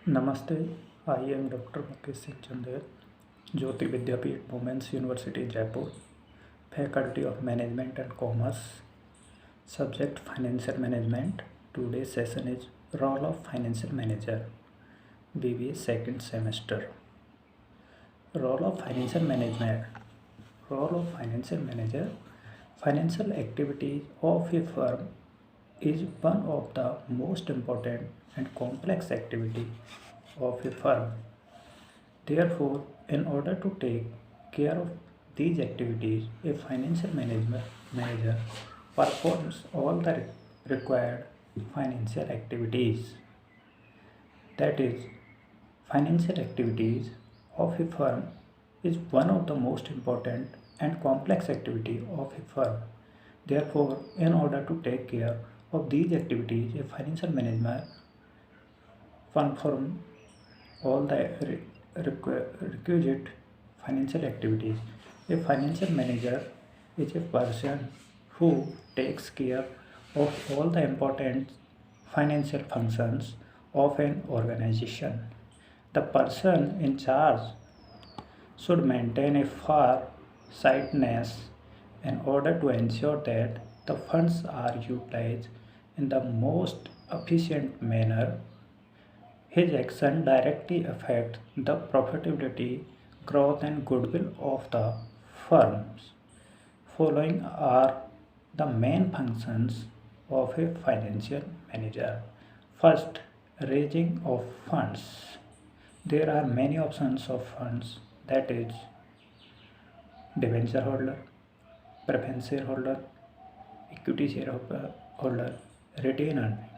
नमस्ते। I am doctor Mukesh Singh Chandel, Jyoti Vidyapeeth women's university Jaipur, faculty of management and commerce, subject financial management. Today session is role of financial manager, BBA second semester. Role of financial management, role of financial manager, financial activities of a firm is one of the most important and complex activity of a firm. Therefore, in order to take care of these activities, a manager performs all the required financial activities. That is, financial activities of a firm is one of the most important and complex activity of a firm. Therefore, in order to take care of these activities, a financial manager performs all the requisite financial activities. A financial manager is a person who takes care of all the important financial functions of an organization. The person in charge should maintain a far-sightedness in order to ensure that the funds are utilized in the most efficient manner. His action directly affects the profitability, growth and goodwill of the firms. Following are the main functions of a financial manager. First, raising of funds. There are many options of funds, that is debenture holder, preference shareholder, equity shareholder, retained earning.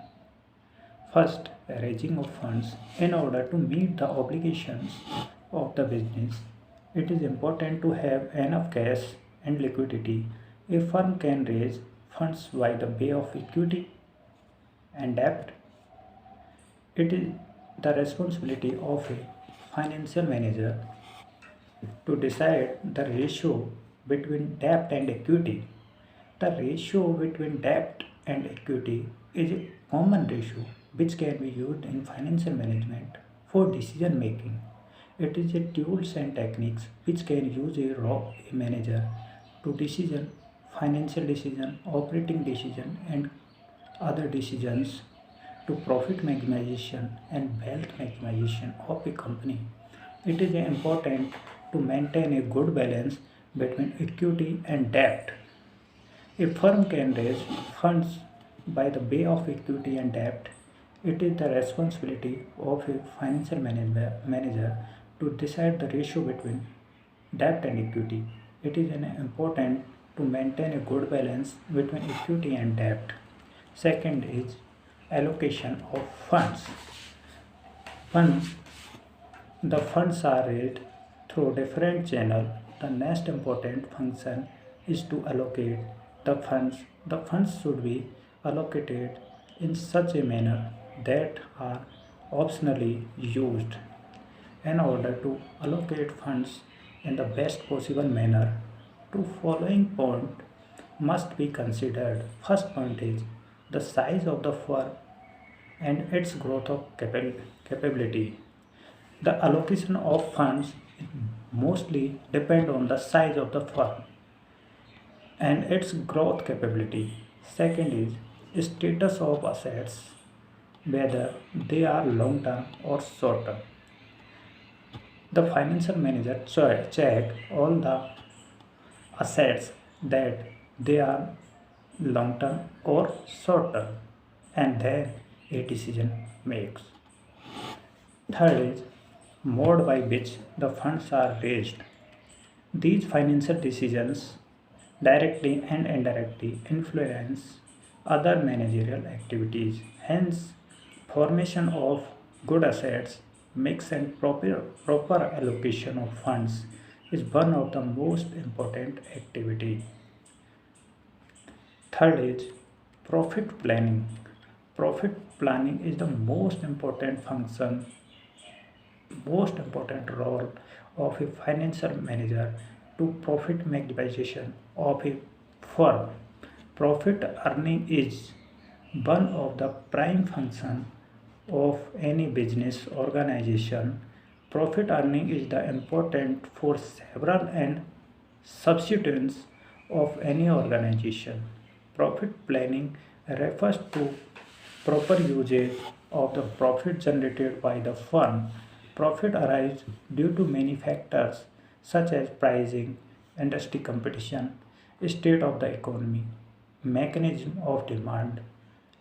First, raising of funds. In order to meet the obligations of the business, it is important to have enough cash and liquidity. A firm can raise funds by the way of equity and debt. It is the responsibility of a financial manager to decide the ratio between debt and equity. The ratio between debt and equity is a common ratio which can be used in financial management for decision making. It is a tools and techniques which can use a manager to decision, financial decision, operating decision and other decisions to profit maximization and wealth maximization of a company. It is important to maintain a good balance between equity and debt. A firm can raise funds by the way of equity and debt. It is the responsibility of a financial manager to decide the ratio between debt and equity. It is important to maintain a good balance between equity and debt. Second is allocation of funds. When the funds are raised through different channels, the next important function is to allocate the funds. The funds should be allocated in such a manner that are optionally used. In order to allocate funds in the best possible manner, two following points must be considered. First point is the size of the firm and its growth of capability. The allocation of funds mostly depend on the size of the firm and its growth capability. Second is status of assets, whether they are long term or short term. The financial manager check all the assets that they are long term or short term and then a decision makes. Third is mode by which the funds are raised. These financial decisions directly and indirectly influence other managerial activities. Hence, formation of good assets, mix and proper allocation of funds is one of the most important activity. Third is profit planning. Profit planning is the most important role of a financial manager to profit maximization of a firm. Profit earning is one of the prime function of any business organization. Profit earning is the important for several and substituents of any organization. Profit planning refers to proper usage of the profit generated by the firm. Profit arises due to many factors such as pricing, industry competition, state of the economy, mechanism of demand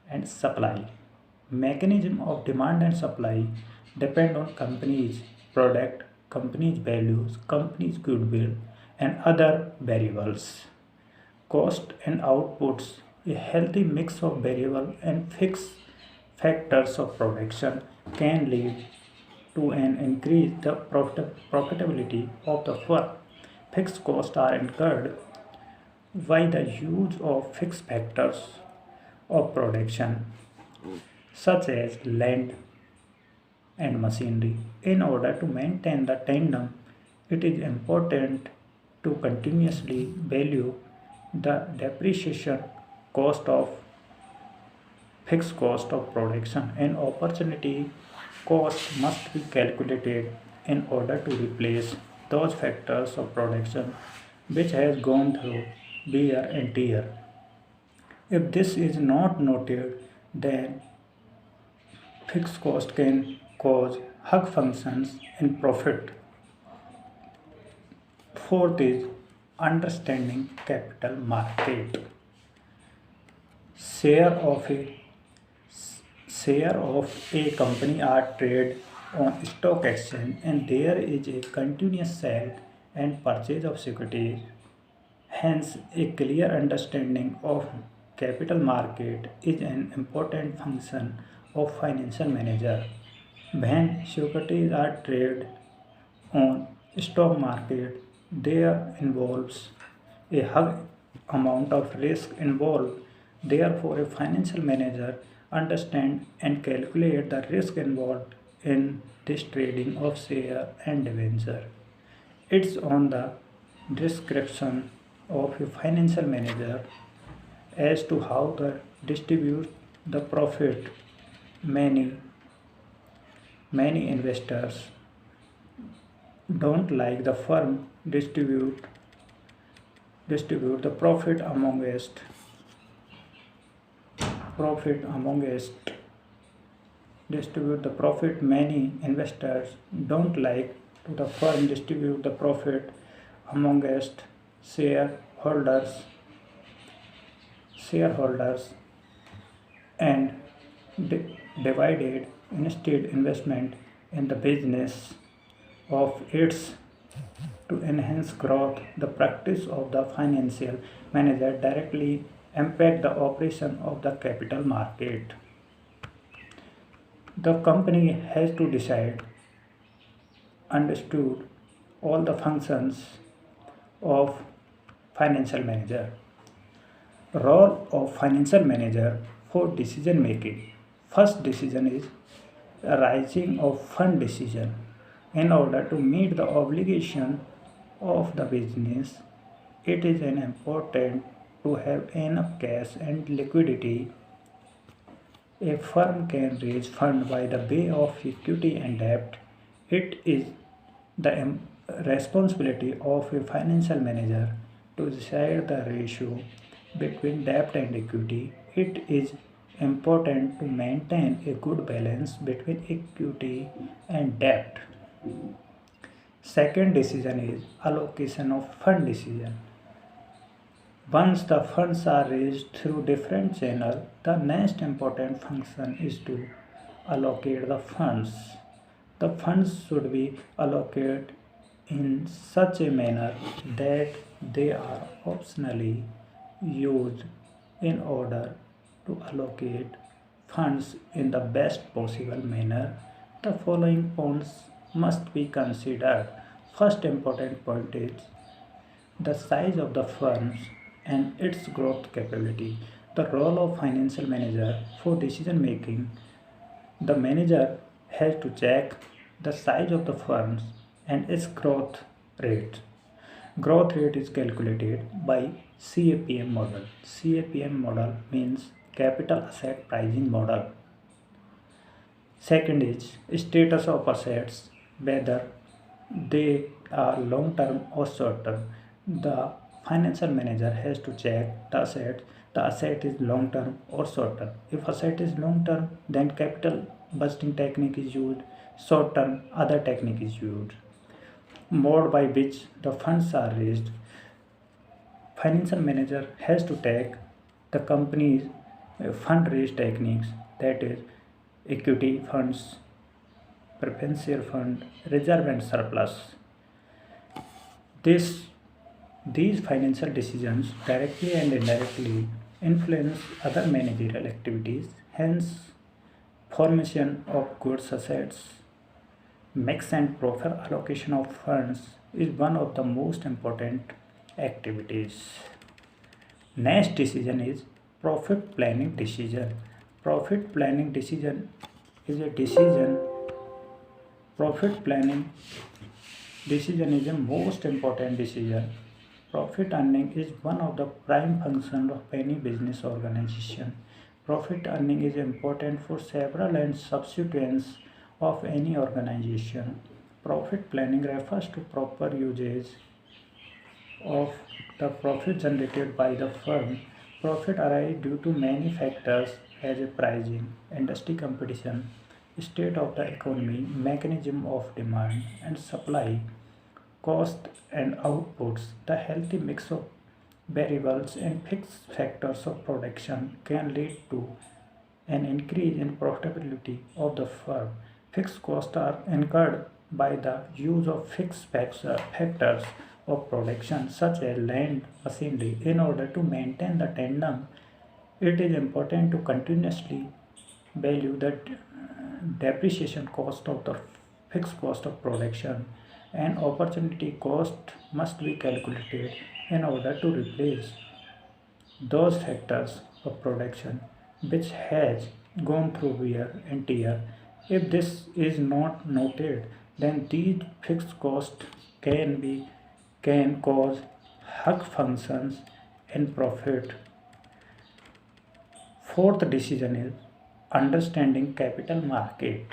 and supply. Mechanism of demand and supply depend on company's product, company's values, company's goodwill, and other variables. Cost and outputs, a healthy mix of variable and fixed factors of production can lead to an increase the profitability of the firm. Fixed costs are incurred by the use of fixed factors of production such as land and machinery. In order to maintain the tandem, it is important to continuously value the depreciation cost of fixed cost of production and opportunity cost must be calculated in order to replace those factors of production which has gone through wear and tear. If this is not noted, then fixed cost can cause hug functions in profit. Fourth is understanding capital market. Share of a share of a company are traded on stock exchange and there is a continuous sale and purchase of securities. Hence, a clear understanding of capital market is an important function of financial manager. When securities are traded on stock market, there involves a high amount of risk involved. Therefore, a financial manager understand and calculate the risk involved in this trading of share and debenture. It's on the description of a financial manager as to how to distribute the profit. Many many investors don't like the firm distribute the profit amongst distribute the profit. Many investors don't like to the firm distribute the profit amongst shareholders shareholders and divided instead investment in the business of its to enhance growth. The practice of the financial manager directly impact the operation of the capital market. The company has to decide understood all the functions of financial manager. Role of financial manager for decision making. First decision is raising of fund decision. In order to meet the obligation of the business, it is an important to have enough cash and liquidity. A firm can raise fund by the way of equity and debt. It is the responsibility of a financial manager to decide the ratio between debt and equity. It is important to maintain a good balance between equity and debt. Second decision is allocation of fund decision. Once the funds are raised through different channels, the next important function is to allocate the funds. The funds should be allocated in such a manner that they are optionally used. In order to allocate funds in the best possible manner, the following points must be considered. First important point is the size of the firms and its growth capability. The role of financial manager for decision making. The manager has to check the size of the firms and its growth rate. Growth rate is calculated by CAPM model. CAPM model means capital asset pricing model. Second is status of assets, whether they are long term or short term. The financial manager has to check the asset is long term or short term. If asset is long term, then capital budgeting technique is used. Short term, other technique is used. Mode by which the funds are raised. Financial manager has to take the company's fundraise techniques, that is equity funds, preferential fund, reserve and surplus. This These financial decisions directly and indirectly influence other managerial activities, hence formation of goods assets, mix and proper allocation of funds is one of the most important activities. Next decision is profit planning decision. Profit planning decision is a decision. Profit planning decision is the most important decision. Profit earning is one of the prime functions of any business organization. Profit earning is important for several and substituents of any organization. Profit planning refers to proper usage of the profit generated by the firm. Profit arises due to many factors as a pricing, industry competition, state of the economy, mechanism of demand and supply, cost and outputs. The healthy mix of variables and fixed factors of production can lead to an increase in profitability of the firm. Fixed costs are incurred by the use of fixed factors of production such as land, machinery. In order to maintain the tandem, it is important to continuously value the depreciation cost of the fixed cost of production, and opportunity cost must be calculated in order to replace those factors of production which has gone through wear and tear. If this is not noted, then these fixed costs can cause hug functions in profit. Fourth decision is understanding capital market.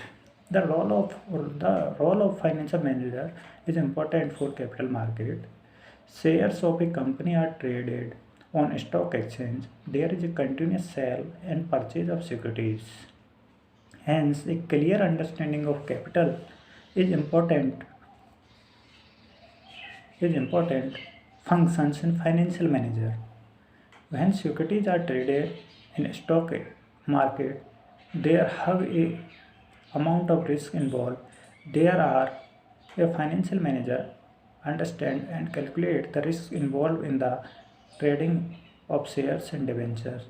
The role of financial manager is important for capital market. Shares of a company are traded on stock exchange. There is a continuous sale and purchase of securities. Hence, a clear understanding of capital is important functions in financial manager. When securities are traded in stock market, there have a amount of risk involved. There are a financial manager understand and calculate the risk involved in the trading of shares and debentures.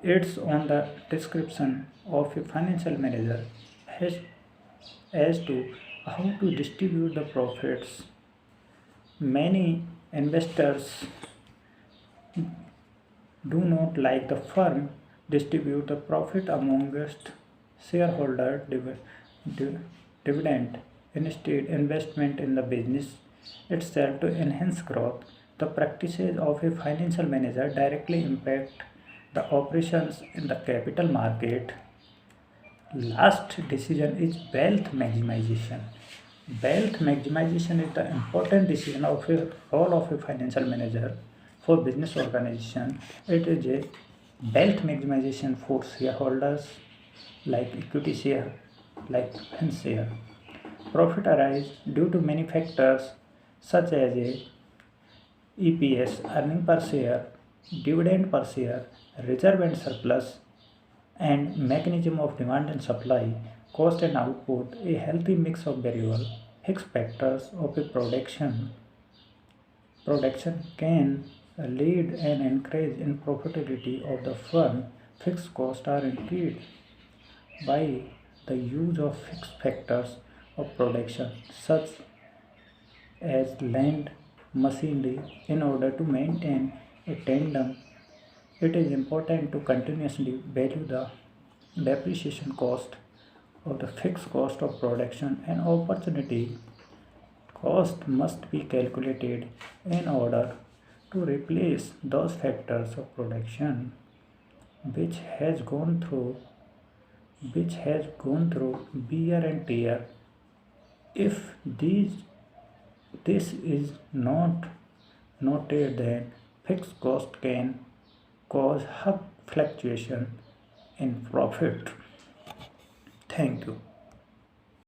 It's on the description of a financial manager as, as to how to distribute the profits. Many investors do not like the firm distribute the profit amongst shareholder div- dividend. Instead, investment in the business itself to enhance growth. The practices of a financial manager directly impact the operations in the capital market. Last decision is wealth maximization. Wealth maximization is the important decision of a role of a financial manager for business organization. It is a wealth maximization for shareholders like equity share, like preference share. Profit arise due to many factors such as a EPS, earning per share, dividend per share, reserve and surplus, and mechanism of demand and supply, cost and output. A healthy mix of variable fixed factors of a production can lead an increase in profitability of the firm. Fixed costs are increased by the use of fixed factors of production such as land, machinery. In order to maintain a tandem, it is important to continuously value the depreciation cost of the fixed cost of production, and opportunity cost must be calculated in order to replace those factors of production which has gone through which has gone through wear and tear. If this is not noted, then fixed cost can cause high fluctuation in profit. Thank you.